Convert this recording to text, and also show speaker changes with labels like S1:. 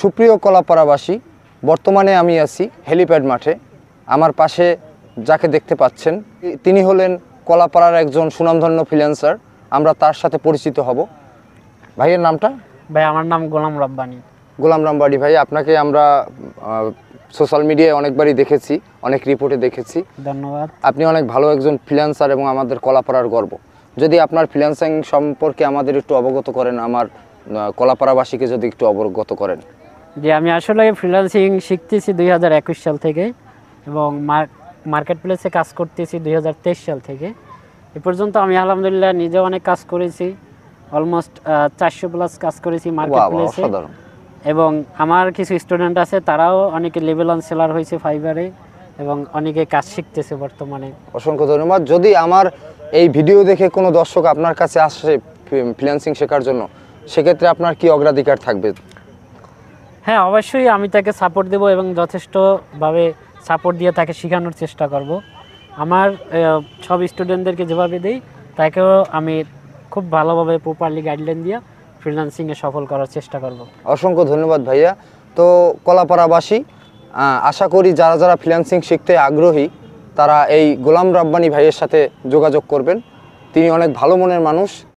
S1: সুপ্রিয় কলাপাড়াবাসী, বর্তমানে আমি আছি হেলিপ্যাড মাঠে। আমার পাশে যাকে দেখতে পাচ্ছেন তিনি হলেন কলাপাড়ার একজন সুনামধন্য ফ্রিল্যান্সার। আমরা তার সাথে পরিচিত হব। ভাইয়ের নামটা?
S2: ভাই আমার নাম গোলাম রব্বানী।
S1: গোলাম রাব্বানী ভাই, আপনাকে আমরা সোশ্যাল মিডিয়ায় অনেকবারই দেখেছি, অনেক রিপোর্টে দেখেছি।
S2: ধন্যবাদ।
S1: আপনি অনেক ভালো একজন ফ্রিল্যান্সার এবং আমাদের কলাপাড়ার গর্ব। যদি আপনার ফ্রিল্যান্সিং সম্পর্কে আমাদের একটু অবগত করেন, আমার কলাপাড়াবাসীকে যদি একটু অবগত করেন।
S2: যে আমি আসলে ফ্রিল্যান্সিং শিখতেছি 2021 সাল থেকে এবং মার্কেট প্লেসে কাজ করতেছি 2023 সাল থেকে। এ পর্যন্ত আমি আলহামদুলিল্লাহ নিজে অনেক কাজ করেছি, অলমোস্ট 400 প্লাস কাজ করেছি মার্কেট প্লেসে। এবং আমার কিছু স্টুডেন্ট আছে, তারাও অনেকে লেভেল অন সেলার হয়েছে ফাইবারে এবং অনেকে কাজ শিখতেছে বর্তমানে।
S1: অসংখ্য ধন্যবাদ। যদি আমার এই ভিডিও দেখে কোনো দর্শক আপনার কাছে আসে ফ্রিল্যান্সিং শেখার জন্য, সেক্ষেত্রে আপনার কি অগ্রাধিকার থাকবে?
S2: হ্যাঁ, অবশ্যই আমি তাকে সাপোর্ট দেবো এবং যথেষ্টভাবে সাপোর্ট দিয়ে তাকে শেখানোর চেষ্টা করব। আমার সব স্টুডেন্টদেরকে যেভাবে দেই তাকেও আমি খুব ভালোভাবে প্রপারলি গাইডলাইন দিয়ে ফ্রিল্যান্সিংয়ে সফল করার চেষ্টা করব।
S1: অসংখ্য ধন্যবাদ ভাইয়া। তো কলাপাড়াবাসী, আশা করি যারা যারা ফ্রিল্যান্সিং শিখতে আগ্রহী তারা এই গোলাম রাব্বানী ভাইয়ের সাথে যোগাযোগ করবেন। তিনি অনেক ভালো মনের মানুষ।